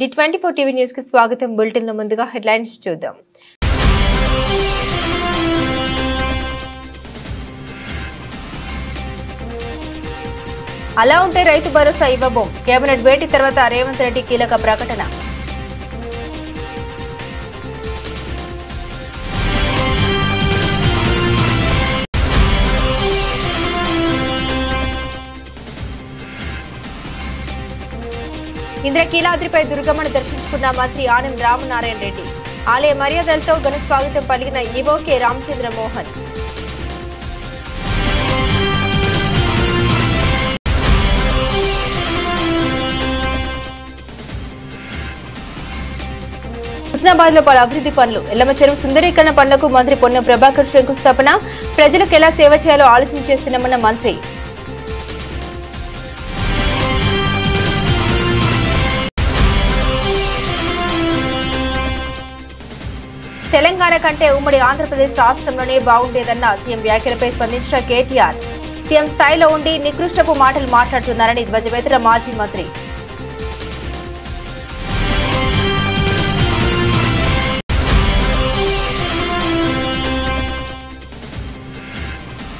డి24 TV news కి స్వాగతం. Bulletin లో ముందుగా హెడ్లైన్స్ చూద్దాం. అలా ఉంటే రైతు భరోసా ఇవ్వబోం. కేబినెట్ భేటీ తర్వాత రేవంత్ రెడ్డి కీలక ప్రకటన. ఇంద్రకీలాద్రిపై దుర్గమ్మను దర్శించుకున్న మంత్రి ఆనం రామనారాయణ రెడ్డి. ఆలయ మర్యాదలతో ఘన స్వాగతం పలికిన ఈవో కె రామచంద్ర మోహన్. హుస్నాబాద్ లో పలు అభివృద్ధి పనులు. ఎల్లమ్మ చెరువు సుందరీకరణ పనులకు మంత్రి పొన్నం ప్రభాకర్ శంకుస్థాపన. ప్రజలకు ఎలా సేవ చేయాలో ఆలోచన చేస్తున్నామన్న మంత్రి. తెలంగాణ కంటే ఉమ్మడి ఆంధ్రప్రదేశ్ రాష్ట్రంలోనే బాగుండేదన్న సీఎం వ్యాఖ్యలపై స్పందించిన కేటీఆర్. సీఎం స్థాయిలో ఉండి నికృష్టపు మాటలు మాట్లాడుతున్నారని ధ్వజమెత్తిన మాజీ మంత్రి.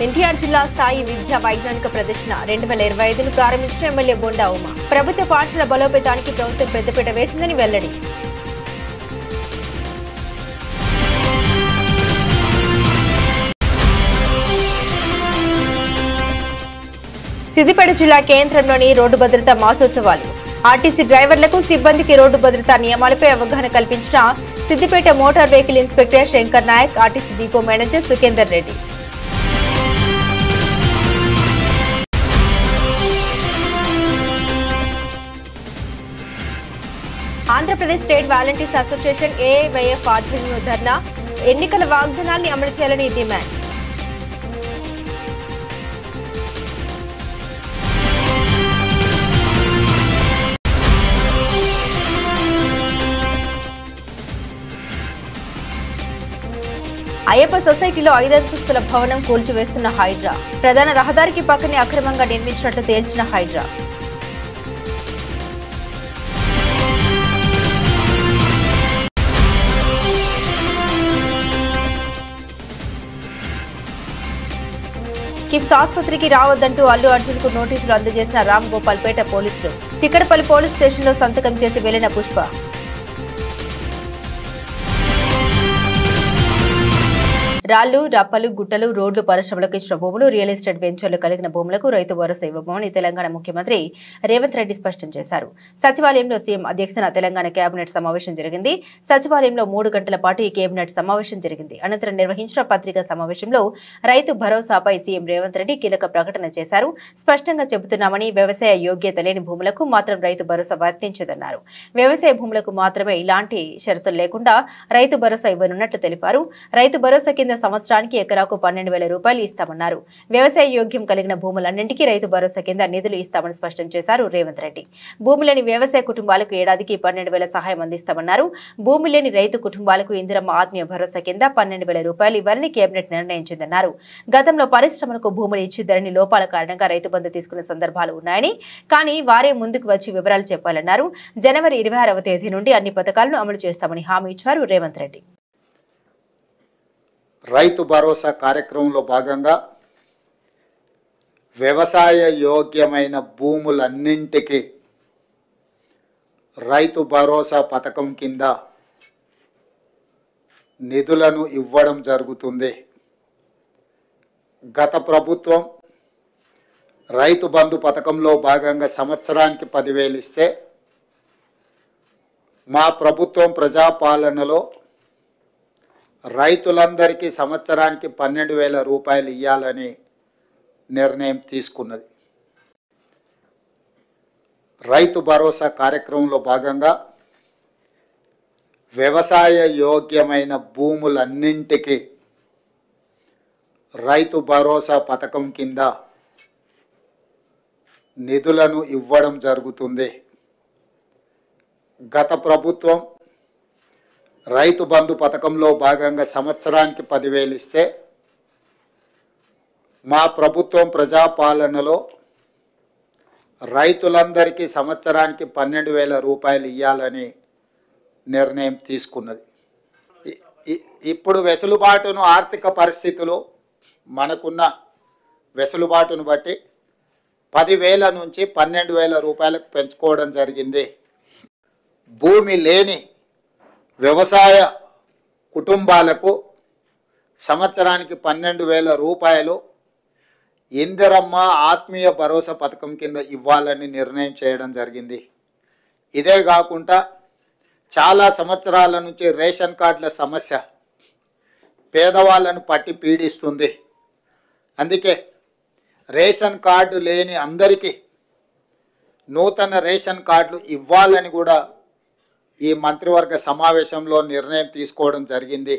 ఎన్టీఆర్ జిల్లా స్థాయి విద్యా వైజ్ఞానిక ప్రదర్శన 2025ను ప్రారంభించిన ఎమ్మెల్యే బొండా ఉమా. ప్రభుత్వ పాఠశాల బలోపేతానికి ప్రభుత్వం పెద్దపీట వేసిందని వెల్లడి. సిద్దిపేట జిల్లా కేంద్రంలోని రోడ్డు భద్రతా మాసోత్సవాలు. ఆర్టీసీ డ్రైవర్లకు సిబ్బందికి రోడ్డు భద్రతా నియమాలపై అవగాహన కల్పించిన Siddipet motor vehicle inspector Shankar Naik, RTC depot manager Sukhender Reddy. Andhra Pradesh state volunteers association AIYF ఆధ్వర్యంలో ధర్నా. ఎన్నికల వాగ్దానాల్ని అమలు చేయాలని డిమాండ్. అయ్యప్ప సొసైటీలో 5 అంతస్తుల భవనం కూల్చివేస్తున్న హైడ్రా. ప్రధాన రహదారికి పక్కనే అక్రమంగా నిర్మించినట్లు తేల్చిన హైడ్రా. కిమ్స్ ఆసుపత్రికి రావద్దంటూ అల్లు అర్జున్ కు నోటీసులు అందజేసిన రామ్ గోపాల్ పేట పోలీసులు. చిక్కడపల్లి పోలీస్ స్టేషన్లో సంతకం చేసి వెళ్లిన పుష్ప. రాళ్లు, రప్పలు, గుట్టలు, రోడ్లు, పరిశ్రమలకు ఇచ్చిన భూములు, రియల్ ఎస్టేట్ వెంచర్లు కలిగిన భూములకు రైతు భరోసా ఇవ్వబోమని తెలంగాణ ముఖ్యమంత్రి రేవంత్ రెడ్డి స్పష్టం చేశారు. సచివాలయంలో సీఎం అధ్యక్షతన తెలంగాణ కేబినెట్ సమావేశం జరిగింది. సచివాలయంలో 3 గంటల పాటు ఈ కేబినెట్ సమావేశం జరిగింది. అనంతరం నిర్వహించిన పత్రికా సమావేశంలో రైతు భరోసాపై సీఎం రేవంత్ రెడ్డి కీలక ప్రకటన చేశారు. స్పష్టంగా చెబుతున్నామని, వ్యవసాయ యోగ్యత లేని భూములకు మాత్రం రైతు భరోసా వర్తించదన్నారు. వ్యవసాయ భూములకు మాత్రమే ఇలాంటి షరతులు లేకుండా రైతు భరోసా ఇవ్వనున్నట్లు తెలిపారు. రైతు భరోసా కింద సంవత్సరానికి ఎకరాకు 12,000 రూపాయలు ఇస్తామన్నారు. వ్యవసాయ యోగ్యం కలిగిన భూములన్నింటికీ రైతు భరోసా కింద నిధులు ఇస్తామని స్పష్టం చేశారు రేవంత్ రెడ్డి. భూమి లేని వ్యవసాయ కుటుంబాలకు ఏడాదికి 12,000 సహాయం అందిస్తామన్నారు. భూమి లేని రైతు కుటుంబాలకు ఇందిరమ్మ ఆత్మీయ భరోసా కింద 12,000 రూపాయలు ఇవ్వాలని కేబినెట్ నిర్ణయించిందన్నారు. గతంలో పరిశ్రమలకు భూములు ఇచ్చిద్దరని లోపాల కారణంగా రైతు బంధు తీసుకున్న సందర్భాలు ఉన్నాయని, కానీ వారే ముందుకు వచ్చి వివరాలు చెప్పాలన్నారు. జనవరి 26వ తేదీ నుండి అన్ని పథకాలను అమలు చేస్తామని హామీ ఇచ్చారు రేవంత్ రెడ్డి. రైతు భరోసా కార్యక్రమంలో భాగంగా వ్యవసాయ యోగ్యమైన భూములన్నింటికి రైతు భరోసా పథకం కింద నిధులను ఇవ్వడం జరుగుతుంది. గత ప్రభుత్వం రైతు బంధు పథకంలో భాగంగా సంవత్సరానికి 10,000 ఇస్తే, మా ప్రభుత్వం ప్రజాపాలనలో రైతులందరికీ సంవత్సరానికి 12,000 రూపాయలు ఇవ్వాలని నిర్ణయం తీసుకున్నది. రైతు భరోసా కార్యక్రమంలో భాగంగా వ్యవసాయ యోగ్యమైన భూములన్నింటికి రైతు భరోసా పథకం కింద నిధులను ఇవ్వడం జరుగుతుంది. గత ప్రభుత్వం రైతు బంధు పథకంలో భాగంగా సంవత్సరానికి 10,000 ఇస్తే, మా ప్రభుత్వం ప్రజాపాలనలో రైతులందరికీ సంవత్సరానికి 12,000 రూపాయలు ఇవ్వాలని నిర్ణయం తీసుకున్నది. ఇప్పుడు వెసులుబాటును, ఆర్థిక పరిస్థితులు మనకున్న వెసులుబాటును బట్టి 10,000 నుంచి 12,000 రూపాయలకు పెంచుకోవడం జరిగింది. భూమి లేని వ్యవసాయ కుటుంబాలకు సంవత్సరానికి 12,000 రూపాయలు ఇందిరమ్మ ఆత్మీయ భరోసా పథకం కింద ఇవ్వాలని నిర్ణయం చేయడం జరిగింది. ఇదే కాకుండా చాలా సంవత్సరాల నుంచి రేషన్ కార్డుల సమస్య పేదవాళ్ళను పట్టి పీడిస్తుంది. అందుకే రేషన్ కార్డు లేని అందరికీ నూతన రేషన్ కార్డులు ఇవ్వాలని కూడా ఈ మంత్రివర్గ సమావేశంలో నిర్ణయం తీసుకోవడం జరిగింది.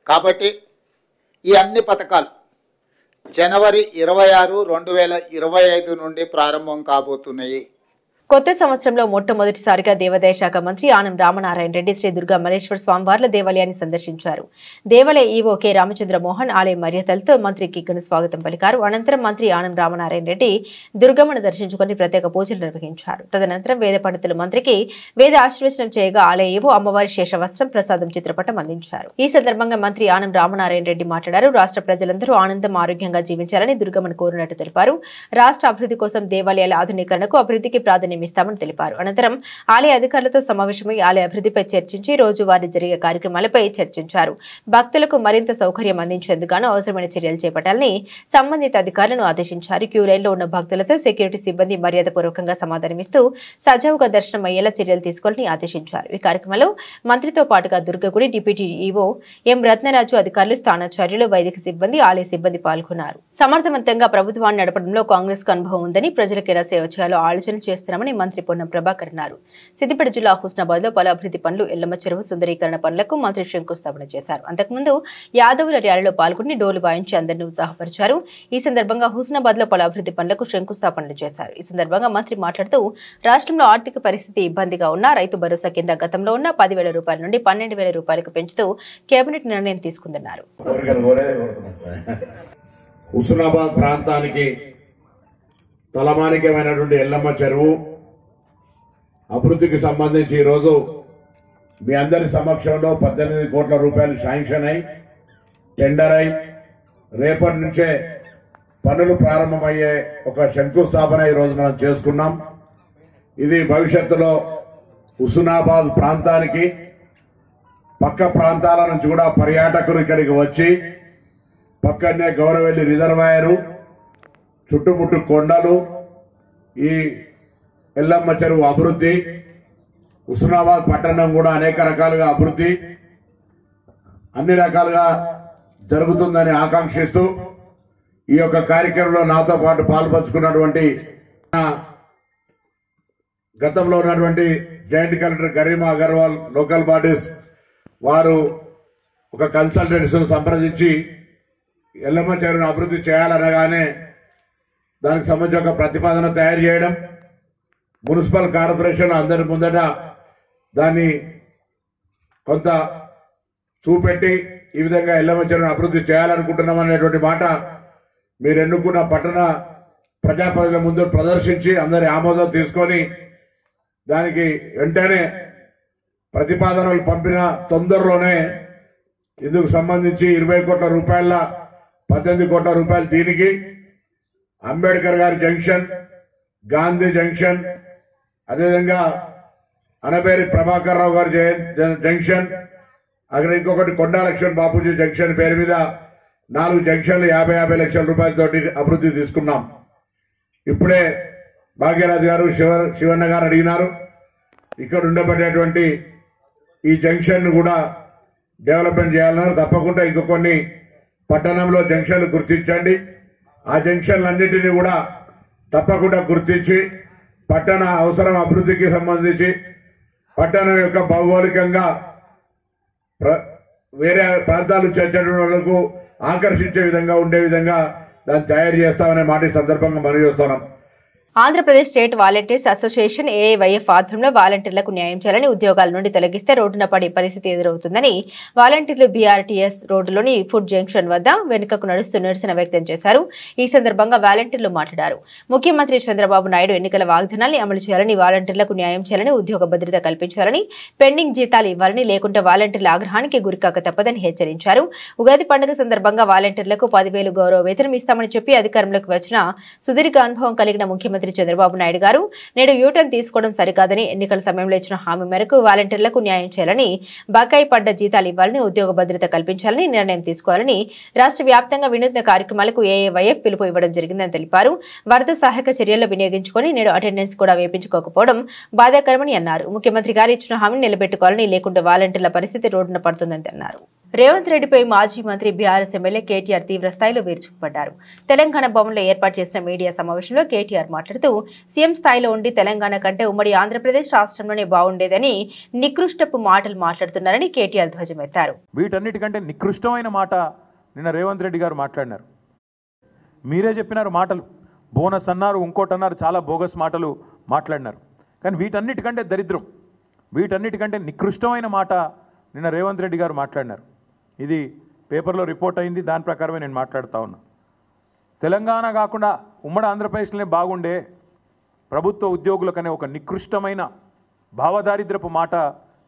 కాబట్టి ఈ అన్ని పథకాలు జనవరి 26, 2025 నుండి ప్రారంభం కాబోతున్నాయి. కొత్త సంవత్సరంలో మొట్టమొదటిసారిగా దేవాదాయ శాఖ మంత్రి ఆనం రామనారాయణ రెడ్డి శ్రీ దుర్గా మల్లేశ్వర స్వామివార్ల దేవాలయాన్ని సందర్శించారు. దేవాలయ ఈవో కె రామచంద్ర మోహన్ ఆలయ మర్యాదలతో మంత్రికి ఘన స్వాగతం పలికారు. అనంతరం మంత్రి ఆనం రామనారాయణ రెడ్డి దుర్గమ్మను దర్శించుకుని ప్రత్యేక పూజలు నిర్వహించారు. తదనంతరం వేద పండితులు మంత్రికి వేద ఆశీర్వచనం చేయగా ఆలయ ఈవో అమ్మవారి శేషవస్త్రం ప్రసాదం చిత్రపటం అందించారు. ఈ సందర్భంగా మంత్రి ఆనం రామనారాయణ రెడ్డి మాట్లాడారు. రాష్ట్ర ప్రజలందరూ ఆనందం, ఆరోగ్యంగా జీవించాలని దుర్గమ్మను కోరినట్టు తెలిపారు. రాష్ట్ర అభివృద్ధి కోసం దేవాలయాల ఆధునీకరణకు, అభివృద్ధికి ప్రాధాన్యం ఇస్తామని తెలిపారు. అనంతరం ఆలయ అధికారులతో సమావేశమై ఆలయ అభివృద్ధిపై చర్చించి రోజువారీ జరిగే కార్యక్రమాలపై చర్చించారు. భక్తులకు మరింత సౌకర్యం అందించేందుకు అవసరమైన చర్యలు చేపట్టాలని సంబంధిత అధికారులను ఆదేశించారు. క్యూ లైన్లో ఉన్న భక్తులతో సెక్యూరిటీ సిబ్బంది మర్యాదపూర్వకంగా సమాధానమిస్తూ సజావుగా దర్శనం అయ్యేలా చర్యలు తీసుకోవాలని ఆదేశించారు. ఈ కార్యక్రమంలో మంత్రితో పాటుగా దుర్గగుడి డిప్యూటీ ఈవో ఎం రత్నరాజు, అధికారులు, స్థానాచార్యులు, వైదిక సిబ్బంది, ఆలయ సిబ్బంది పాల్గొన్నారు. సమర్థవంతంగా ప్రభుత్వాన్ని నడపడంలో కాంగ్రెస్ కు అనుభవం ఉందని, ప్రజలకు ఎలా సేవ చేయాలో ఆలోచన చేస్తున్నామని మంత్రి పొన్నం ప్రభాకర్ అన్నారు. సిద్దిపేట జిల్లా హుస్నాబాద్ లో పలు అభివృద్ధి పనులు, ఎల్లమ్మ చెరువు సుందరీకరణ పనులకు మంత్రి శంకుస్థాపన చేశారు. అంతకుముందు యాదవుల ర్యాలీలో పాల్గొని డోలు వాయించి అందరినీ ఉత్సాహపరిచారు. ఈ సందర్భంగా హుస్నాబాద్ లో పలు అభివృద్ధి పనులకు శంకుస్థాపనలు చేశారు. ఈ సందర్భంగా మంత్రి మాట్లాడుతూ రాష్ట్రంలో ఆర్థిక పరిస్థితి ఇబ్బందిగా ఉన్న రైతు భరోసా కింద గతంలో ఉన్న 10,000 రూపాయల నుండి 12,000 రూపాయలకు పెంచుతూ కేబినెట్ నిర్ణయం తీసుకుందన్నారు. హుస్నాబాద్ ప్రాంతానికి తలమానికమైనటువంటి ఎల్లమ్మ చెరువు అభివృద్ధికి సంబంధించి ఈరోజు మీ అందరి సమక్షంలో 18 కోట్ల రూపాయలు శాంక్షన్ అయి టెండర్ అయి రేపటి నుంచే పనులు ప్రారంభమయ్యే ఒక శంకుస్థాపన ఈరోజు మనం చేసుకున్నాం. ఇది భవిష్యత్తులో హుస్నాబాద్ ప్రాంతానికి పక్క ప్రాంతాల నుంచి కూడా పర్యాటకులు ఇక్కడికి వచ్చి పక్కనే గౌరవెల్లి రిజర్వాయరు, చుట్టుముట్టు కొండలు, ఈ ఎల్లమ్మ చెరువు అభివృద్ధి, హుస్నాబాద్ పట్టణం కూడా అనేక రకాలుగా అభివృద్ధి అన్ని రకాలుగా జరుగుతుందని ఆకాంక్షిస్తూ ఈ యొక్క కార్యక్రమంలో నాతో పాటు పాల్పంచుకున్నటువంటి గతంలో ఉన్నటువంటి joint collector Garima Agarwal, local bodies వారు ఒక కన్సల్టెంట్స్ సంప్రదించి ఎల్లమ్మ చెరువును అభివృద్ధి చేయాలనగానే దానికి సంబంధించి ఒక ప్రతిపాదన తయారు చేయడం, మున్సిపల్ కార్పొరేషన్ అందరి ముందట దాన్ని కొంత చూపెట్టి ఈ విధంగా ఎల్లమ్మ చెరువును అభివృద్ధి చేయాలనుకుంటున్నాం అనేటువంటి మాట మీరు ఎన్నుకున్న పట్టణ ప్రజాప్రతినిధుల ముందు ప్రదర్శించి అందరి ఆమోదం తీసుకొని దానికి వెంటనే ప్రతిపాదనలు పంపిన తొందరలోనే ఇందుకు సంబంధించి 20 కోట్ల రూపాయల 18 కోట్ల రూపాయలు దీనికి అంబేద్కర్ గారి జంక్షన్, గాంధీ జంక్షన్, అదేవిధంగా అనబేరి ప్రభాకర్ రావు గారి జంక్షన్, అక్కడ ఇంకొకటి కొండా లక్ష్మణ్ బాపూజీ జంక్షన్ పేరు మీద 4 జంక్షన్లు 50 లక్షల రూపాయలతోటి అభివృద్ధి తీసుకున్నాం. ఇప్పుడే భాగ్యరాజు గారు, శివన్న గారు అడిగినారు. ఇక్కడ ఉండబడేటువంటి ఈ జంక్షన్ ను కూడా డెవలప్మెంట్ చేయాలన్నారు. తప్పకుండా ఇంకో కొన్ని పట్టణంలో జంక్షన్లు గుర్తించండి. ఆ జంక్షన్లన్నింటినీ కూడా తప్పకుండా గుర్తించి పట్టణ అవసరం అభివృద్ధికి సంబంధించి పట్టణం యొక్క భౌగోళికంగా వేరే ప్రాంతాల నుంచి వచ్చేటువంటి వాళ్లకు ఆకర్షించే విధంగా ఉండే విధంగా దాన్ని తయారు చేస్తామనే మాట ఈ సందర్భంగా మనం చేస్తున్నాం. Andhra Pradesh state volunteers association AIYF ఆధ్వర్యంలో వాలంటీర్లకు న్యాయం చేయాలని ఉద్యోగాల నుండి తొలగిస్తే రోడ్డున పడే పరిస్థితి ఎదురవుతుందని వాలంటీర్లు బీఆర్టీఎస్ రోడ్డులోని ఫుడ్ జంక్షన్ వద్ద వెనుకకు నడుస్తూ నిరసన వ్యక్తం చేశారు. ఈ సందర్భంగా వాలంటీర్లు మాట్లాడారు. ముఖ్యమంత్రి చంద్రబాబు నాయుడు ఎన్నికల వాగ్దానాన్ని అమలు చేయాలని, వాలంటీర్లకు న్యాయం చేయాలని, ఉద్యోగ భద్రత కల్పించాలని, పెండింగ్ జీతాలు ఇవ్వాలని, లేకుంటే వాలంటీర్ల ఆగ్రహానికి గురికాక తప్పదని హెచ్చరించారు. ఉగాది పండుగ సందర్భంగా వాలంటీర్లకు 10,000 గౌరవ వేతనం ఇస్తామని చెప్పి అధికారంలోకి వచ్చిన సుదీర్ఘ అనుభవం కలిగిన ముఖ్యమంత్రి చంద్రబాబు నాయుడు గారు నేడు యూటర్న్ తీసుకోవడం సరికాదని, ఎన్నికల సమయంలో ఇచ్చిన హామీ మేరకు వాలంటీర్లకు న్యాయం చేయాలని, బకాయి పడ్డ జీతాలు ఇవ్వాలని, ఉద్యోగ భద్రత కల్పించాలని నిర్ణయం తీసుకోవాలని రాష్ట్ర వ్యాప్తంగా వినూత్న కార్యక్రమాలకు ఏఐవైఎఫ్ పిలుపు ఇవ్వడం జరిగిందని తెలిపారు. వరద సహాయక చర్యల్లో వినియోగించుకొని నేడు అటెండెన్స్ కూడా వేయించుకోకపోవడం బాధాకరమని అన్నారు. ముఖ్యమంత్రి గారు ఇచ్చిన హామీని నిలబెట్టుకోవాలని, లేకుంటే వాలంటీర్ల పరిస్థితి రోడ్డున పడుతుందని అన్నారు. రేవంత్ రెడ్డిపై మాజీ మంత్రి బీఆర్ఎస్ ఎమ్మెల్యే కేటీఆర్ తీవ్ర స్థాయిలో విరుచుకుపడ్డారు. తెలంగాణ భవన్లో ఏర్పాటు చేసిన మీడియా సమావేశంలో కేటీఆర్ మాట్లాడుతూ సీఎం స్థాయిలో ఉండి తెలంగాణ కంటే ఉమ్మడి ఆంధ్రప్రదేశ్ రాష్ట్రంలోనే బాగుండేదని నికృష్టపు మాటలు మాట్లాడుతున్నారని కేటీఆర్ ధ్వజమెత్తారు. వీటన్నిటికంటే నికృష్టమైన మాట నిన్న రేవంత్ రెడ్డి గారు మాట్లాడినారు. మీరే చెప్పినారు మాటలు, బోనస్ అన్నారు, ఇంకోటి అన్నారు, చాలా బోగస్ మాటలు మాట్లాడినారు. కానీ వీటన్నిటికంటే దరిద్రం, వీటన్నిటికంటే నికృష్టమైన మాట నిన్న రేవంత్ రెడ్డి గారు మాట్లాడినారు. ఇది పేపర్లో రిపోర్ట్ అయింది, దాని ప్రకారమే నేను మాట్లాడుతూ ఉన్నా. తెలంగాణ కాకుండా ఉమ్మడి ఆంధ్రప్రదేశ్లోనే బాగుండే ప్రభుత్వ ఉద్యోగులకనే ఒక నికృష్టమైన భావదారిద్రపు మాట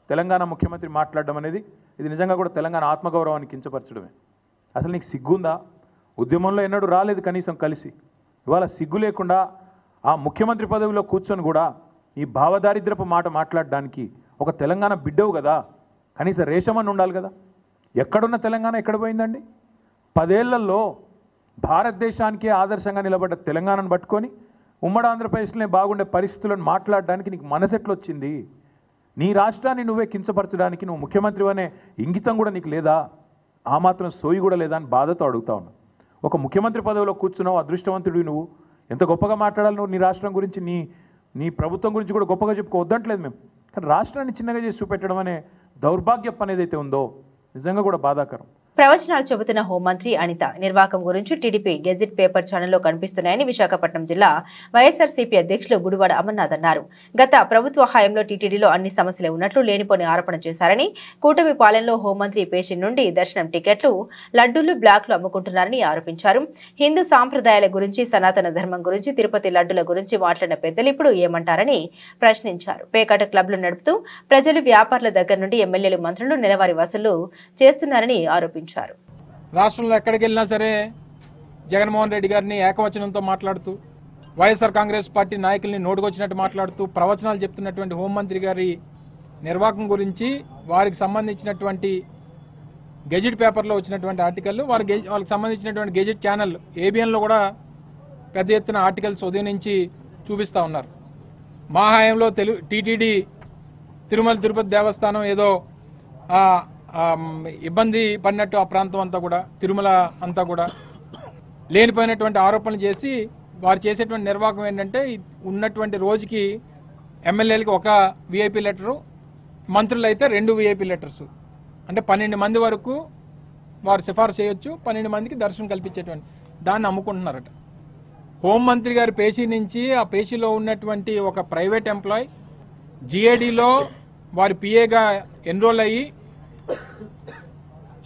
తెలంగాణ ముఖ్యమంత్రి మాట్లాడడం అనేది ఇది నిజంగా కూడా తెలంగాణ ఆత్మగౌరవాన్ని కించపరచడమే. అసలు నీకు సిగ్గుందా? ఉద్యమంలో ఎన్నడూ రాలేదు కనీసం కలిసి, ఇవాళ సిగ్గు లేకుండా ఆ ముఖ్యమంత్రి పదవిలో కూర్చొని కూడా ఈ భావదారిద్రపు మాట మాట్లాడడానికి ఒక తెలంగాణ బిడ్డవు కదా, కనీసం రేషమని ఉండాలి కదా. ఎక్కడున్న తెలంగాణ ఎక్కడ పోయిందండి? 10 ఏళ్లలో భారతదేశానికే ఆదర్శంగా నిలబడ్డ తెలంగాణను పట్టుకొని ఉమ్మడి ఆంధ్రప్రదేశ్లోనే బాగుండే పరిస్థితులను మాట్లాడడానికి నీకు మనసెట్లు వచ్చింది? నీ రాష్ట్రాన్ని నువ్వే కించపరచడానికి నువ్వు ముఖ్యమంత్రి అనే ఇంగితం కూడా నీకు లేదా? ఆ మాత్రం సోయి కూడా లేదా అని బాధతో అడుగుతా ఉన్నా. ఒక ముఖ్యమంత్రి పదవిలో కూర్చున్నావు, అదృష్టవంతుడివి నువ్వు. ఎంత గొప్పగా మాట్లాడాలి నువ్వు నీ రాష్ట్రం గురించి, నీ ప్రభుత్వం గురించి కూడా గొప్పగా చెప్పుకోవద్దంటలేదు మేము. కానీ రాష్ట్రాన్ని చిన్నగా చేసి చూపెట్టడం అనే దౌర్భాగ్యం అనేది అయితే ఉందో నిజంగా కూడా బాధాకరం. ప్రవచనాలు చెబుతున్న హోంమంత్రి అనిత నిర్వాకం గురించి టీడీపీ గెజిట్ పేపర్ ఛానల్లో కనిపిస్తున్నాయని విశాఖపట్నం జిల్లా వైఎస్ఆర్సీపీ అధ్యక్షులు గుడివాడ అమర్నాథ్ అన్నారు. గత ప్రభుత్వ హయాంలో టీటీడీలో అన్ని సమస్యలు ఉన్నట్లు లేనిపోని ఆరోపణ చేశారని, కూటమి పాలనలో హోంమంత్రి పేషెంట్ నుండి దర్శనం టికెట్లు, లడ్డూలు, బ్లాక్లు అమ్ముకుంటున్నారని ఆరోపించారు. హిందూ సాంప్రదాయాల గురించి, సనాతన ధర్మం గురించి, తిరుపతి లడ్డుల గురించి మాట్లాడిన పెద్దలు ఇప్పుడు ఏమంటారని ప్రశ్నించారు. పేకాట క్లబ్లు నడుపుతూ ప్రజలు, వ్యాపారుల దగ్గర నుండి ఎమ్మెల్యేలు, మంత్రులు నెలవారీ వసూలు చేస్తున్నారని ఆరోపించారు. రాష్ట్రంలో ఎక్కడికి వెళ్ళినా సరే జగన్మోహన్ రెడ్డి గారిని ఏకవచనంతో మాట్లాడుతూ, వైఎస్ఆర్ కాంగ్రెస్ పార్టీ నాయకుల్ని నోటుకొచ్చినట్టు మాట్లాడుతూ ప్రవచనాలు చెప్తున్నటువంటి హోంమంత్రి గారి నిర్వాహకం గురించి, వారికి సంబంధించినటువంటి గెజిట్ పేపర్లో వచ్చినటువంటి ఆర్టికల్, వాళ్ళకి సంబంధించినటువంటి గెజిట్ ఛానల్ ఏబిఎన్లో కూడా పెద్ద ఎత్తున ఆర్టికల్స్ ఉదయం నుంచి చూపిస్తూ ఉన్నారు. మా హయాంలో టీటీడీ తిరుమల తిరుపతి దేవస్థానం ఏదో ఇబ్బంది పడినట్టు ఆ ప్రాంతం అంతా కూడా, తిరుమల అంతా కూడా లేనిపోయినటువంటి ఆరోపణలు చేసి వారు చేసేటువంటి నిర్వాహకం ఏంటంటే ఉన్నటువంటి రోజుకి ఎమ్మెల్యేలకి ఒక విఐపీ లెటరు, మంత్రులు అయితే 2 విఐపీ లెటర్స్, అంటే 12 మంది వరకు వారు సిఫార్సు చేయొచ్చు, 12 మందికి దర్శనం కల్పించేటువంటి దాన్ని అమ్ముకుంటున్నారట. హోంమంత్రి గారి పేషీ నుంచి ఆ పేషీలో ఉన్నటువంటి ఒక ప్రైవేట్ ఎంప్లాయ్ జిఏడిలో వారి పిఏగా ఎన్రోల్ అయ్యి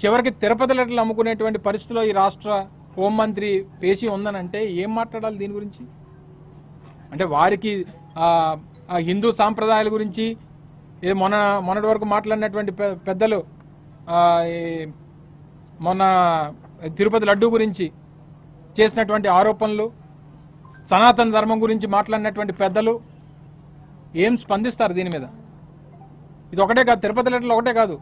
చివరికి తిరుపతి లెటర్లు అమ్ముకునేటువంటి పరిస్థితిలో ఈ రాష్ట్ర హోంమంత్రి పేషీ ఉందనంటే ఏం మాట్లాడాలి దీని గురించి? అంటే వారికి హిందూ సాంప్రదాయాల గురించి మొన్నటి వరకు మాట్లాడినటువంటి పెద్దలు, మొన్న తిరుపతి లడ్డూ గురించి చేసినటువంటి ఆరోపణలు, సనాతన ధర్మం గురించి మాట్లాడినటువంటి పెద్దలు ఏం స్పందిస్తారు దీని మీద? ఇది ఒకటే కాదు, తిరుపతి లెటర్లు ఒకటే కాదు,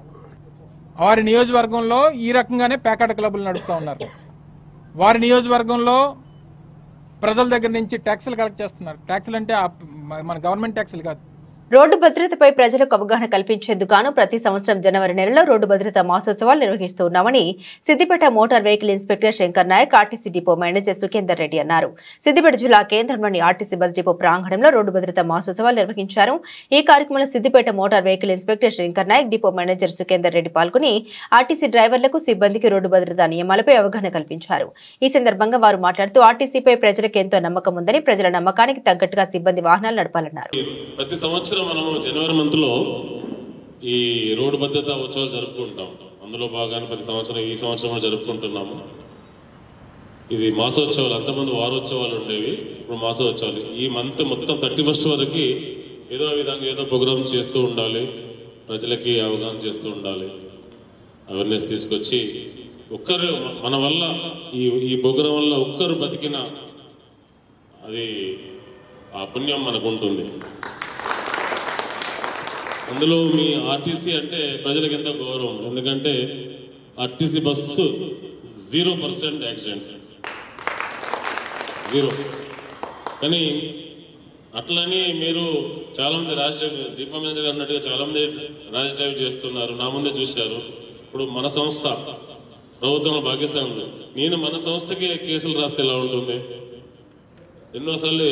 వారి నియోజకవర్గంలో ఈ రకంగానే పేకాట క్లబ్లు నడుస్తూ ఉన్నారు. వారి నియోజకవర్గంలో ప్రజల దగ్గర నుంచి ట్యాక్సులు కలెక్ట్ చేస్తున్నారు. ట్యాక్సులు అంటే మన గవర్నమెంట్ ట్యాక్సులు కాదు, రోడ్డు భద్రతపై ప్రజలకు అవగాహన కల్పించేందుకు గాను ప్రతి సంవత్సరం జనవరి నెలలో రోడ్డు భద్రతా మాసోత్సవాలు నిర్వహిస్తూ ఉన్నామని Siddipet motor vehicle inspector Shankar Naik RTC depot manager Sukhender Reddy అన్నారు. సిద్దిపేట జిల్లా కేంద్రంలోని ఆర్టీసీ బస్ డిపో ప్రాంగణంలో రోడ్డు భద్రతా మాసోత్సవాలు నిర్వహించారు. ఈ కార్యక్రమంలో Siddipet motor vehicle inspector Shankar Naik, depot manager Sukhender Reddy పాల్గొని ఆర్టీసీ డ్రైవర్లకు, సిబ్బందికి రోడ్డు భద్రతా నియమాలపై అవగాహన కల్పించారు. ఈ సందర్భంగా వారు మాట్లాడుతూ ఆర్టీసీపై ప్రజలకు ఎంతో నమ్మకం ఉందని, ప్రజల నమ్మకానికి తగ్గట్టుగా సిబ్బంది వాహనాలు నడపాలన్నారు. ప్రతి సంవత్సరం మనము జనవరి మంత్లో ఈ రోడ్డు భద్రతా ఉత్సవాలు జరుపుకుంటాం. అందులో భాగాన్ని ప్రతి సంవత్సరం ఈ సంవత్సరం జరుపుకుంటున్నాము. ఇది మాసోత్సవాలు, అంతమంది వారోత్సవాలు ఉండేవి, ఇప్పుడు మాసోత్సవాలు. ఈ మంత్ మొత్తం 31st వరకు ఏదో విధంగా ఏదో ప్రోగ్రామ్ చేస్తూ ఉండాలి, ప్రజలకి అవగాహన చేస్తూ ఉండాలి, అవేర్నెస్ తీసుకొచ్చి ఒక్కరు మన వల్ల ఈ ప్రోగ్రాం వల్ల ఒక్కరు బతికినా అది ఆ పుణ్యం మనకు ఉంటుంది. అందులో మీ ఆర్టీసీ అంటే ప్రజలకు ఎంతో గౌరవం. ఎందుకంటే ఆర్టీసీ బస్సు 0% యాక్సిడెంట్, 0. కానీ అట్లని మీరు చాలామంది ర్యాష్ డ్రైవ్, డిపో మేనేజర్ అన్నట్టుగా చాలామంది ర్యాష్ డ్రైవ్ చేస్తున్నారు, నా ముందే చూశారు. ఇప్పుడు మన సంస్థ ప్రభుత్వంలో భాగ్యస్వామి, నేను మన సంస్థకి కేసులు రాస్తే ఎలా ఉంటుంది? ఎన్నోసార్లు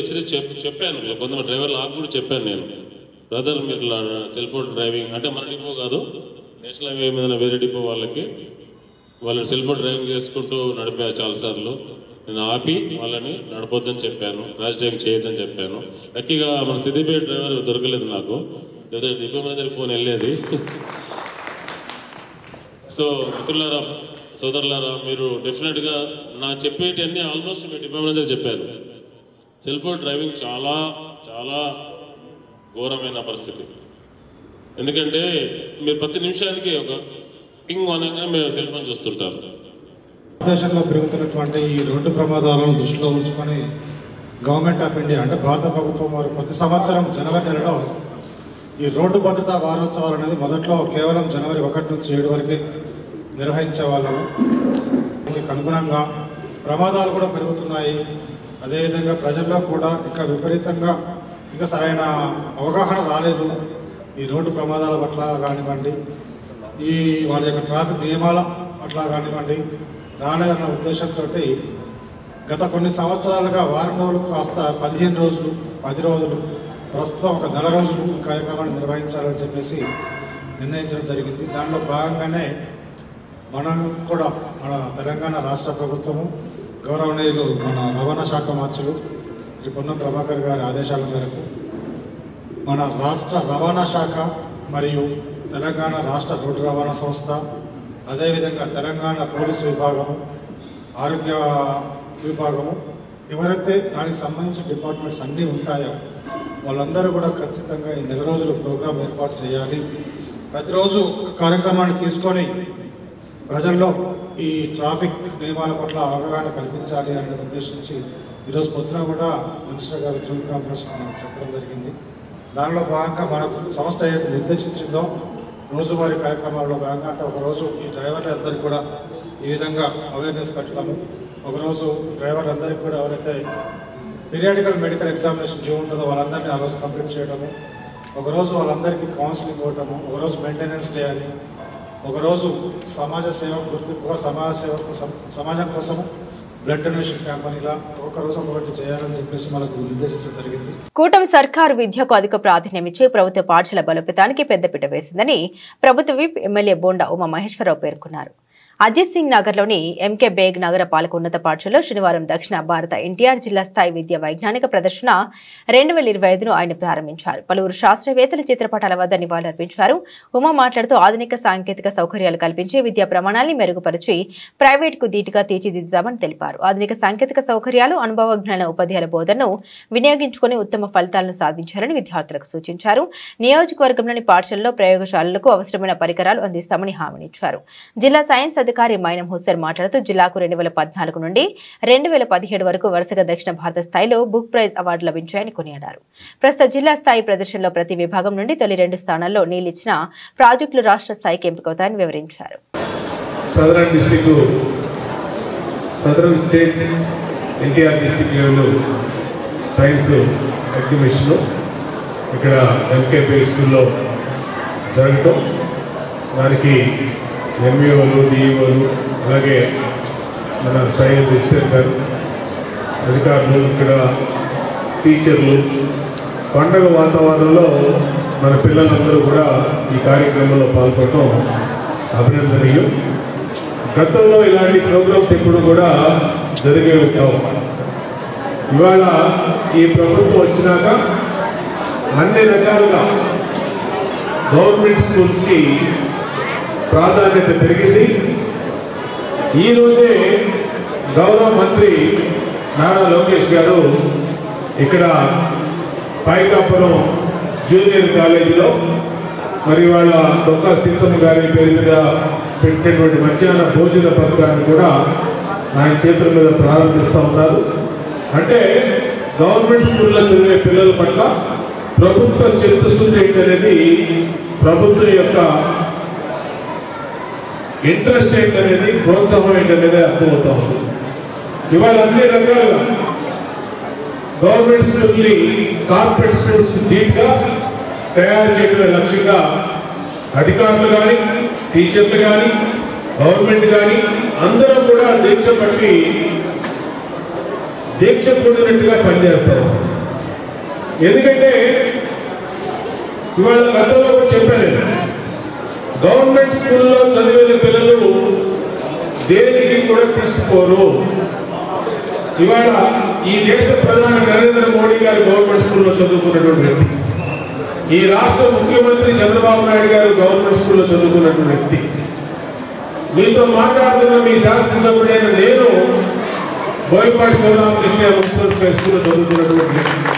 చెప్పాను, కొంతమంది డ్రైవర్లు ఆకు కూడా చెప్పాను నేను, బ్రదర్ మీరు సెల్ ఫోన్ డ్రైవింగ్ అంటే మన డిపో కాదు, నేషనల్ హైవే మీద వేరే డిపో వాళ్ళు సెల్ ఫోన్ డ్రైవింగ్ చేసుకుంటూ నడిపారు చాలాసార్లు. నేను ఆపి వాళ్ళని నడపొద్దని చెప్పాను, ర్యాష్ డ్రైవింగ్ చేయొద్దని చెప్పాను. లక్కీగా మన సిద్దిపేట డ్రైవర్ దొరకలేదు నాకు, లేదా డిపో మేనేజర్ ఫోన్ వెళ్ళేది. సో మిత్రులారా, సోదరులారా, మీరు డెఫినెట్గా నా చెప్పేటన్నీ ఆల్మోస్ట్ మీ డిపో మేనేజర్ చెప్పారు. సెల్ ఫోన్ డ్రైవింగ్ చాలా చాలా ఘోరమైన పరిస్థితి. ఎందుకంటే మీరు ప్రతి నిమిషానికి ఒక పింగ్ అనగానే మీరు సెల్ ఫోన్ చూస్తుంటారు. దేశంలో పెరుగుతున్నటువంటి ఈ రోడ్డు ప్రమాదాలను దృష్టిలో ఉంచుకొని గవర్నమెంట్ ఆఫ్ ఇండియా అంటే భారత ప్రభుత్వం వారు ప్రతి సంవత్సరం జనవరి నెలలో ఈ రోడ్డు భద్రతా వారోత్సవాలు అనేది మొదట్లో కేవలం జనవరి 1 నుంచి 7 వరకు నిర్వహించే వాళ్ళము. దీనికి అనుగుణంగా ప్రమాదాలు కూడా పెరుగుతున్నాయి. అదేవిధంగా ప్రజల్లో కూడా ఇంకా విపరీతంగా ఇంకా సరైన అవగాహన రాలేదు ఈ రోడ్డు ప్రమాదాల పట్ల కానివ్వండి, ఈ వారి యొక్క ట్రాఫిక్ నియమాల పట్ల కానివ్వండి రాలేదన్న ఉద్దేశంతో గత కొన్ని సంవత్సరాలుగా వారం రోజులు కాస్త 15 రోజులు, 10 రోజులు, ప్రస్తుతం ఒక నెల రోజులు ఈ కార్యక్రమాన్ని నిర్వహించాలని చెప్పేసి నిర్ణయించడం జరిగింది. దానిలో భాగంగానే మనం కూడా మన తెలంగాణ రాష్ట్ర ప్రభుత్వము గౌరవనీయులు మన రవాణా శాఖ మంత్రులు శ్రీ పొన్నం ప్రభాకర్ గారి ఆదేశాల మేరకు మన రాష్ట్ర రవాణా శాఖ మరియు తెలంగాణ రాష్ట్ర రోడ్డు రవాణా సంస్థ, అదేవిధంగా తెలంగాణ పోలీసు విభాగము, ఆరోగ్య విభాగము, ఎవరైతే దానికి సంబంధించిన డిపార్ట్మెంట్స్ అన్నీ ఉంటాయో వాళ్ళందరూ కూడా ఖచ్చితంగా ఈ నెల రోజులు ప్రోగ్రాం ఏర్పాటు చేయాలి. ప్రతిరోజు కార్యక్రమాన్ని తీసుకొని ప్రజల్లో ఈ ట్రాఫిక్ నియమాల పట్ల అవగాహన కల్పించాలి అనే ఉద్దేశించి ఈరోజు పొద్దున కూడా మినిస్టర్ గారు జూమ్ కాన్ఫరెన్స్ చెప్పడం జరిగింది. దానిలో భాగంగా మనకు సంస్థ ఏదైతే నిర్దేశించిందో రోజువారీ కార్యక్రమాల్లో భాగంగా అంటే ఒకరోజు ఈ డ్రైవర్లందరికీ కూడా ఈ విధంగా అవేర్నెస్ పెట్టడము, ఒకరోజు డ్రైవర్లందరికీ కూడా ఎవరైతే పీరియాడికల్ మెడికల్ ఎగ్జామినేషన్ డ్యూ ఉంటుందో వాళ్ళందరినీ ఆ రోజు కంప్లీట్ చేయడము, ఒకరోజు వాళ్ళందరికీ కౌన్సిలింగ్ ఇవ్వడము, ఒకరోజు మెయింటెనెన్స్ డే అని, ఒకరోజు సమాజ సేవ గుర్తింపుగా సమాజం కోసము బ్లడ్ డొనేషన్ క్యాంపెయిన్, ఇలా ఒక్కొక్క రోజు ఒక్కొక్కటి చేయాలని చెప్పేసి మనకు నిర్దేశించడం జరిగింది. కూటమి సర్కారు విద్యకు అధిక ప్రాధాన్యమిచ్చి ప్రభుత్వ పాఠశాల బలోపేతానికి పెద్దపీట వేసిందని ప్రభుత్వ విప్ ఎమ్మెల్యే బోండా ఉమా మహేశ్వరరావు పేర్కొన్నారు. అజిత్ సింగ్ నగర్లోని ఎంకే బేగ్ నగర పాలక ఉన్నత పాఠశాలలో శనివారం దక్షిణ భారత ఎన్టీఆర్ జిల్లా స్థాయి విద్యా వైజ్ఞానిక ప్రదర్శన 2025ను ఆయన ప్రారంభించారు. పలువురు శాస్త్రవేత్తల చిత్రపటాల వద్ద నివాళులర్పించారు. ఉమా మాట్లాడుతూ ఆధునిక సాంకేతిక సౌకర్యాలు కల్పించి విద్యా ప్రమాణాన్ని మెరుగుపరిచి ప్రైవేటుకు ధీటుగా తీర్చిదిద్దామని తెలిపారు. ఆధునిక సాంకేతిక సౌకర్యాలు, అనుభవజ్ఞాన ఉపాధ్యాయుల బోధనను వినియోగించుకుని ఉత్తమ ఫలితాలను సాధించాలని విద్యార్థులకు సూచించారు. నియోజకవర్గంలోని పాఠశాలలో ప్రయోగశాలలకు అవసరమైన పరికరాలు అందిస్తామని హామీనిచ్చారు. జిల్లా సైన్స్ అధికారి మైనం హుస్సేన్ మాట్లాడుతూ జిల్లాకు 2014 నుండి 2017 వరకు వరుసగా దక్షిణ భారత స్థాయిలో బుక్ ప్రైజ్ అవార్డు లభించాయని కొనియాడారు. ప్రస్తుత జిల్లా స్థాయి ప్రదర్శనలో ప్రతి విభాగం నుండి తొలి 2 స్థానాల్లో నిలిచిన ప్రాజెక్టులు రాష్ట్ర స్థాయికి ఎంపికవుతాయని వివరించారు. Southern states NTR district level science exhibition ఇక్కడ ఎంకేపీ స్కూల్లో జరగటం, దానికి ఎంఈఓలు, డిఈఓలు, అలాగే మన సయ్యద్ హుస్సేన్ గారు, అధికారులు, ఇక్కడ టీచర్లు, పండగ వాతావరణంలో మన పిల్లలందరూ కూడా ఈ కార్యక్రమంలో పాల్గొనడం అభినందనీయం. గతంలో ఇలాంటి ప్రోగ్రామ్స్ ఎప్పుడు కూడా జరిగేవి కావు. ఇవాళ ఈ ప్రభుత్వం వచ్చినాక అన్ని రకాలుగా గవర్నమెంట్ స్కూల్స్కి ప్రాధాన్యత పెరిగింది. ఈరోజే గౌరవ మంత్రి నారా లోకేష్ గారు ఇక్కడ పైకాపురం జూనియర్ కాలేజీలో మరి వాళ్ళ డొక్కా సీతమ్మ గారి పేరు మీద పెట్టినటువంటి మధ్యాహ్న భోజన పథకాన్ని కూడా ఆయన చేతుల మీద ప్రారంభిస్తూ ఉన్నారు. అంటే గవర్నమెంట్ స్కూల్లో చదివే పిల్లల పట్ల ప్రభుత్వ చిత్తశుద్ధి ఏంటనేది, ప్రభుత్వం యొక్క ఇంట్రెస్ట్ ఏంటనేది, ప్రోత్సాహం ఏంటనేది అర్థమవుతా ఉంది. ఇవాళ అన్ని రకాలుగా గవర్నమెంట్ స్కూల్ని కార్పొరేట్ స్కూల్స్ ధీటుగా తయారు చేయడమే లక్ష్యంగా అధికారులు కానీ, టీచర్లు కానీ, గవర్నమెంట్ కానీ అందరూ కూడా దీక్ష పొందినట్టుగా పనిచేస్తారు. ఎందుకంటే ఇవాళ గతంలో చెప్పాను, గవర్నమెంట్ స్కూల్లో చదివిన పిల్లలు దేనికి కూడా తీసుకోరు. ఇవాళ ఈ దేశ ప్రధాని నరేంద్ర మోడీ గారు గవర్నమెంట్ స్కూల్లో చదువుకున్నటువంటి వ్యక్తి, ఈ రాష్ట్ర ముఖ్యమంత్రి చంద్రబాబు నాయుడు గారు గవర్నమెంట్ స్కూల్లో చదువుకున్నటువంటి వ్యక్తి, మీతో మాట్లాడుతున్న మీ శాసనసభ్యుడైన నేను బోయపాటి శివరామకృష్ణ మున్సిపల్ స్కూల్లో చదువుకున్నటువంటి వ్యక్తి.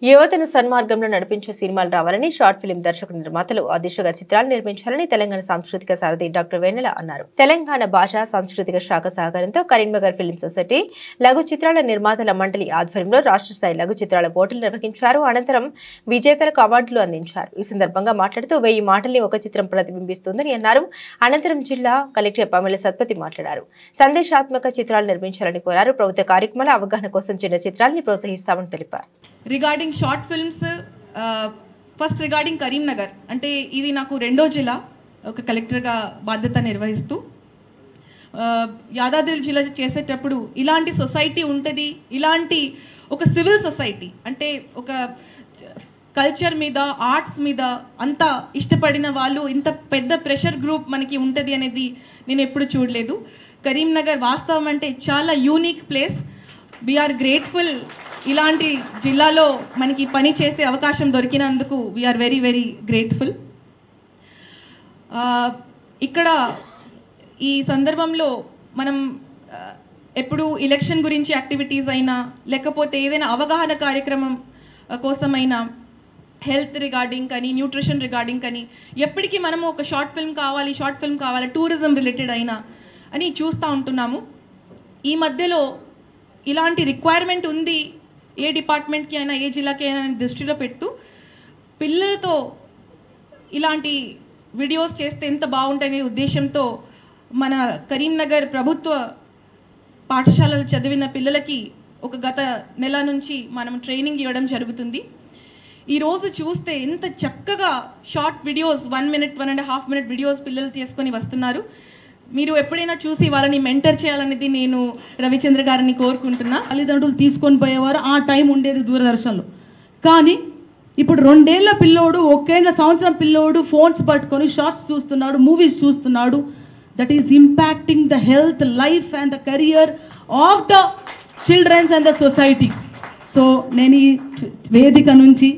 యువతను సన్మార్గంలో నడిపించే సినిమాలు రావాలని షార్ట్ ఫిల్మ్ దర్శకుడు నిర్మాతలు ఆ దిశగా చిత్రాలు నిర్మించాలని తెలంగాణ సాంస్కృతిక సారథి డాక్టర్ వెన్నెల అన్నారు. తెలంగాణ భాషా సాంస్కృతిక శాఖ సహకారంతో కరీంనగర్ ఫిల్మ్ సొసైటీ లఘు చిత్రాల నిర్మాతల మండలి ఆధ్వర్యంలో రాష్ట్ర స్థాయి లఘు చిత్రాల పోటీలు నిర్వహించారు. అనంతరం విజేతలకు అవార్డులు అందించారు. ఈ సందర్భంగా మాట్లాడుతూ 1000 మాటల్ని ఒక చిత్రం ప్రతిబింబిస్తుందని అన్నారు. అనంతరం జిల్లా కలెక్టర్ పమేల సత్పతి మాట్లాడారు. సందేశాత్మక చిత్రాలు నిర్మించాలని కోరారు. ప్రభుత్వ కార్యక్రమాల అవగాహన కోసం చిన్న చిత్రాలని ప్రోత్సహిస్తామని తెలిపారు. Regarding short films, first regarding Karimnagar, అంటే ఇది నాకు 2వ జిల్లా ఒక కలెక్టర్గా బాధ్యత నిర్వహిస్తూ యాదాద్రి జిల్లా చేసేటప్పుడు ఇలాంటి సొసైటీ ఉంటుంది, ఇలాంటి ఒక సివిల్ సొసైటీ అంటే ఒక కల్చర్ మీద, ఆర్ట్స్ మీద అంత ఇష్టపడిన వాళ్ళు, ఇంత పెద్ద ప్రెషర్ గ్రూప్ మనకి ఉంటుంది అనేది నేను ఎప్పుడు చూడలేదు. కరీంనగర్ వాస్తవం అంటే చాలా యూనిక్ ప్లేస్. వీఆర్ గ్రేట్ఫుల్ ఇలాంటి జిల్లాలో మనకి పని చేసే అవకాశం దొరికినందుకు వీఆర్ వెరీ వెరీ గ్రేట్ఫుల్. ఇక్కడ ఈ సందర్భంలో మనం ఎప్పుడు ఎలక్షన్ గురించి యాక్టివిటీస్ అయినా, లేకపోతే ఏదైనా అవగాహన కార్యక్రమం కోసమైనా, హెల్త్ రిగార్డింగ్ కానీ, న్యూట్రిషన్ రిగార్డింగ్ కానీ, ఎప్పటికీ మనము ఒక షార్ట్ ఫిల్మ్ కావాలి, టూరిజం రిలేటెడ్ అయినా అని చూస్తూ ఉంటున్నాము. ఈ మధ్యలో ఇలాంటి రిక్వైర్మెంట్ ఉంది, ఏ డిపార్ట్మెంట్కి అయినా, ఏ జిల్లాకి అయినా దృష్టిలో పెట్టు పిల్లలతో ఇలాంటి వీడియోస్ చేస్తే ఎంత బాగుంటాయనే ఉద్దేశంతో మన కరీంనగర్ ప్రభుత్వ పాఠశాలలు చదివిన పిల్లలకి ఒక గత నెల నుంచి మనం ట్రైనింగ్ ఇవ్వడం జరుగుతుంది. ఈరోజు చూస్తే ఎంత చక్కగా short videos 1 minute, 1.5 minute videos పిల్లలు తీసుకొని వస్తున్నారు. మీరు ఎప్పుడైనా చూసి వాళ్ళని మెంటర్ చేయాలనేది నేను రవిచంద్ర గారిని కోరుకుంటున్నా. తల్లిదండ్రులు తీసుకొని పోయేవారు, ఆ టైం ఉండేది దూరదర్శన్లో. కానీ ఇప్పుడు 2 ఏళ్ల పిల్లోడు, 1 సంవత్సరం పిల్లోడు ఫోన్స్ పట్టుకొని షార్ట్స్ చూస్తున్నాడు, మూవీస్ చూస్తున్నాడు. That is impacting the health, life and the career of the childrens and the society. So నేను ఈ వేదిక నుంచి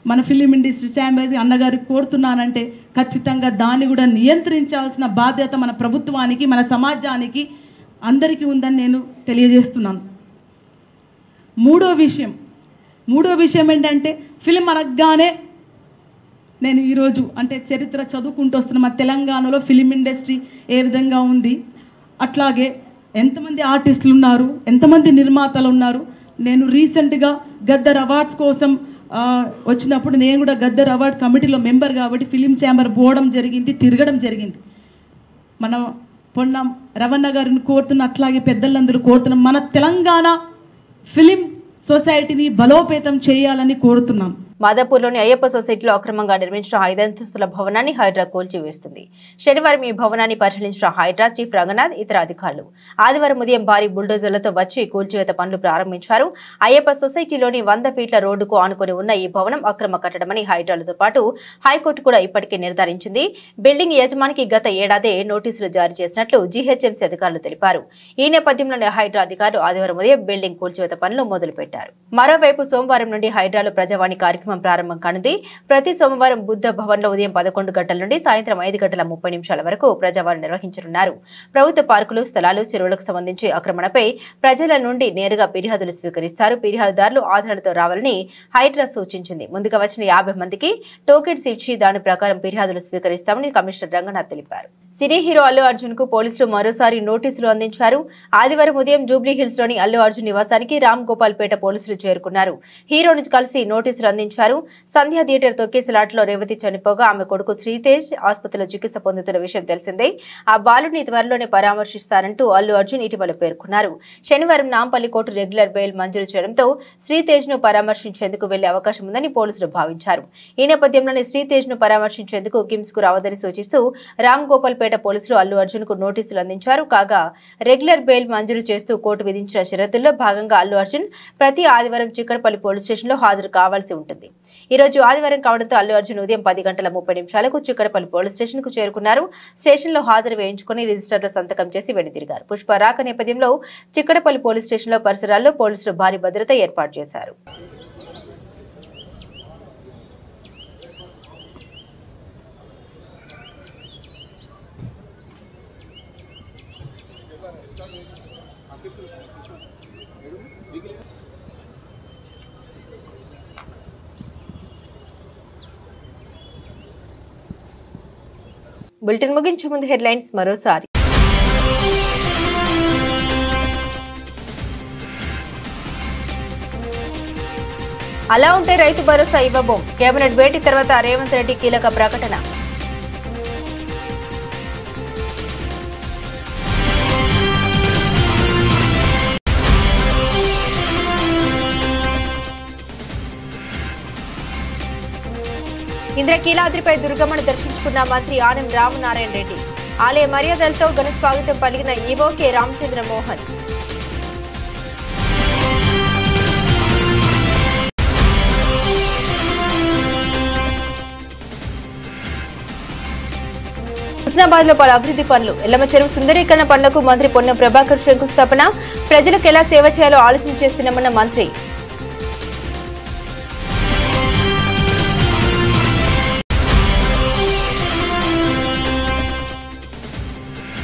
మన ఫిలిం ఇండస్ట్రీ ఛాంబర్స్ అన్నగారికి కోరుతున్నానంటే, ఖచ్చితంగా దాన్ని కూడా నియంత్రించాల్సిన బాధ్యత మన ప్రభుత్వానికి, మన సమాజానికి అందరికీ ఉందని నేను తెలియజేస్తున్నాను. మూడో విషయం ఏంటంటే, ఫిలిం అనగానే నేను ఈరోజు అంటే చరిత్ర చదువుకుంటూ వస్తున్న మన తెలంగాణలో ఫిలిం ఇండస్ట్రీ ఏ విధంగా ఉంది, అట్లాగే ఎంతమంది ఆర్టిస్టులు ఉన్నారు, ఎంతమంది నిర్మాతలు ఉన్నారు. నేను రీసెంట్గా గద్దర్ అవార్డ్స్ కోసం వచ్చినప్పుడు నేను కూడా గద్దర్ అవార్డ్ కమిటీలో మెంబర్ కాబట్టి ఫిలిం ఛాంబర్ పోవడం జరిగింది, తిరగడం జరిగింది. మనం పొన్నం రవణ గారిని కోరుతున్న, అట్లాగే పెద్దలందరూ కోరుతున్నాం, మన తెలంగాణ ఫిలిం సొసైటీని బలోపేతం చేయాలని కోరుతున్నాం. మాదాపూర్లోని అయ్యప్ప సొసైటీలో అక్రమంగా నిర్మించిన 5 అంతస్తుల భవనాన్ని హైడ్రా కూల్చివేస్తుంది. శనివారం ఈ భవనాన్ని పరిశీలించిన హైడ్రా చీఫ్ రంగనాథ్ ఇతర అధికారులు ఆదివారం ఉదయం భారీ బుల్డోజర్లతో వచ్చి కూల్చివేత పనులు ప్రారంభించారు. అయ్యప్ప సొసైటీలోని 100 ఫీట్ల రోడ్డుకు ఆనుకుని ఉన్న ఈ భవనం అక్రమ కట్టడమని హైడ్రాలతో పాటు హైకోర్టు కూడా ఇప్పటికే నిర్ధారించింది. బిల్డింగ్ యజమానికి గత ఏడాదే నోటీసులు జారీ చేసినట్లు జీహెచ్ఎంసీ అధికారులు తెలిపారు. ఈ నేపథ్యంలోనే హైడ్రా అధికారులు ఆదివారం ఉదయం బిల్డింగ్ కూల్చివేత పనులు మొదలుపెట్టారు. మరోవైపు సోమవారం నుండి హైడ్రాలో ప్రజావాణి కార్యక్రమం ప్రారంభం కానుంది. ప్రతి సోమవారం బుద్ధ భవన్ లో ఉదయం 11 గంటల నుండి సాయంత్రం 5:30 వరకు ప్రజావాణి నిర్వహించనున్నారు. ప్రభుత్వ పార్కులు, స్థలాలు, చెరువులకు సంబంధించి ఆక్రమణపై ప్రజల నుండి నేరుగా ఫిర్యాదులు స్వీకరిస్తారు. ఫిర్యాదుదారులు ఆధారాలతో రావాలని హైడ్రా సూచించింది. ముందుగా వచ్చిన 50 మందికి టోకెన్స్ ఇచ్చి దాని ప్రకారం ఫిర్యాదులు స్వీకరిస్తామని కమిషనర్ రంగనాథ్ తెలిపారు. సినీ హీరో అల్లు అర్జున్ కు పోలీసులు మరోసారి నోటీసులు అందించారు. ఆదివారం ఉదయం జూబ్లీ హిల్స్ లోని అల్లు అర్జున్ నివాసానికి రామ్ గోపాల్ పేట పోలీసులు చేరుకున్నారు. హీరోను కలిసి నోటీసులు అందించారు. సంధ్యా థియేటర్ తొక్కేసలాట్లో రేవతి చనిపోగా ఆమె కొడుకు శ్రీతేజ్ ఆసుపత్రిలో చికిత్స పొందుతున్న విషయం తెలిసిందే. ఆ బాలుడిని త్వరలోనే పరామర్శిస్తారంటూ అల్లు అర్జున్ ఇటీవల పేర్కొన్నారు. శనివారం నాంపల్లి కోర్టు రెగ్యులర్ బెయిల్ మంజూరు చేయడంతో శ్రీతేజ్ ను పరామర్శించేందుకు వెళ్లే అవకాశం ఉందని పోలీసులు భావించారు. ఈ నేపథ్యంలోనే శ్రీతేజ్ ను పరామర్శించేందుకు కిమ్స్ కు రావద్దని సూచిస్తూ రామ్ గోపాల్ పేట పోలీసులు అల్లు అర్జున్ కు నోటీసులు అందించారు. కాగా రెగ్యులర్ బెయిల్ మంజూరు చేస్తూ కోర్టు విధించిన షరతుల్లో భాగంగా అల్లు అర్జున్ ప్రతి ఆదివారం చిక్కడపల్లి పోలీస్ స్టేషన్ లో హాజరు కావాల్సి ఉంటుంది. ఈ రోజు ఆదివారం కావడంతో అల్లు అర్జున్ ఉదయం 10:30 చిక్కడపల్లి పోలీస్ స్టేషన్ కు చేరుకున్నారు. స్టేషన్ లో హాజరు వేయించుకుని రిజిస్టర్ లో సంతకం చేసి వెనుదిరిగారు. పుష్ప రాక నేపథ్యంలో చిక్కడపల్లి పోలీస్ స్టేషన్ లో పరిసరాల్లో పోలీసులు భారీ భద్రత ఏర్పాటు చేశారు. బులెటిన్ ముగించే ముందు హెడ్లైన్స్ మరోసారి. అలా ఉంటే రైతు భరోసా ఇవ్వబోం. కేబినెట్ భేటీ తర్వాత రేవంత్ రెడ్డి కీలక ప్రకటన. ఇంద్రకీలాద్రిపై దుర్గమ్మను దర్శించుకున్న మంత్రి ఆనం రామనారాయణ రెడ్డి. ఆలయ మర్యాదలతో ఘన స్వాగతం పలికిన ఈవో కె రామచంద్ర మోహన్. హుస్నాబాద్ లో పలు అభివృద్ధి పనులు. ఎల్లమ్మ చెరువు సుందరీకరణ పనులకు మంత్రి పొన్నం ప్రభాకర్ శంకుస్థాపన. ప్రజలకు ఎలా సేవ చేయాలో ఆలోచన చేస్తున్నామన్న మంత్రి.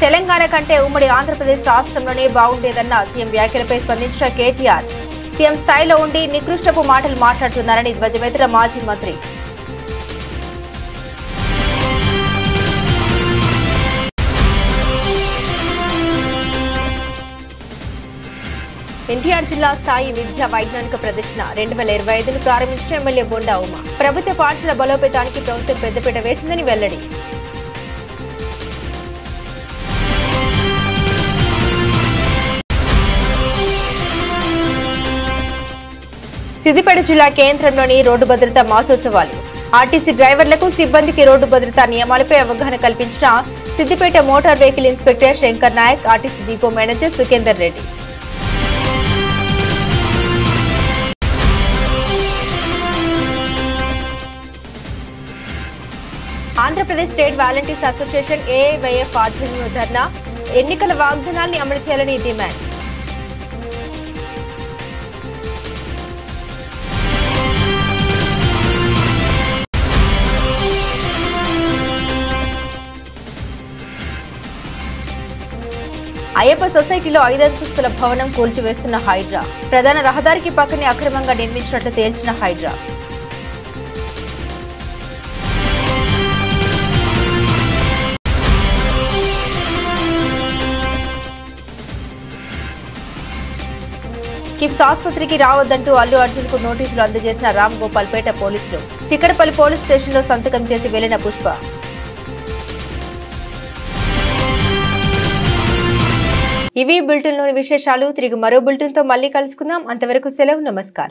తెలంగాణ కంటే ఉమ్మడి ఆంధ్రప్రదేశ్ రాష్ట్రంలోనే బాగుండేదన్న సీఎం వ్యాఖ్యలపై స్పందించిన కేటీఆర్. సీఎం స్థాయిలో ఉండి నికృష్టపు మాటలు మాట్లాడుతున్నారని ధ్వజమెత్తిన మాజీ మంత్రి. ఎన్టీఆర్ జిల్లా స్థాయి విద్యా వైజ్ఞానిక ప్రదర్శన 2025ను ప్రారంభించిన ఎమ్మెల్యే బొండా ఉమా. ప్రభుత్వ పాఠశాల బలోపేతానికి ప్రభుత్వం పెద్దపీట వేసిందని వెల్లడి. సిద్దిపేట జిల్లా కేంద్రంలోని రోడ్డు భద్రతా మాసోత్సవాలు. ఆర్టీసీ డ్రైవర్లకు, సిబ్బందికి రోడ్డు భద్రతా నియమాలపై అవగాహన కల్పించిన Siddipet motor vehicle inspector Shankar Naik, RTC depot manager Sukhender Reddy. Andhra Pradesh state volunteers association AIYF ఆధ్వర్యంలో ధర్నా. ఎన్నికల వాగ్దానాల్ని అమలు చేయాలని డిమాండ్. అయ్యప్ప సొసైటీలో 5 అంతస్తుల భవనం కూల్చివేస్తున్న హైడ్రా. ప్రధాన రహదారికి పక్కనే అక్రమంగా నిర్మించినట్లు తేల్చిన హైడ్రా. కిమ్స్ ఆసుపత్రికి రావద్దంటూ అల్లు అర్జున్ కు నోటీసులు అందజేసిన రామ్ గోపాల్ పేట పోలీసులు. చిక్కడపల్లి పోలీస్ స్టేషన్ లో సంతకం చేసి వెళ్లిన పుష్ప. ఇవి బులెటిన్లోని విశేషాలు. తిరిగి మరో బులెటిన్తో మళ్ళీ కలుసుకుందాం. అంతవరకు సెలవు. నమస్కారం.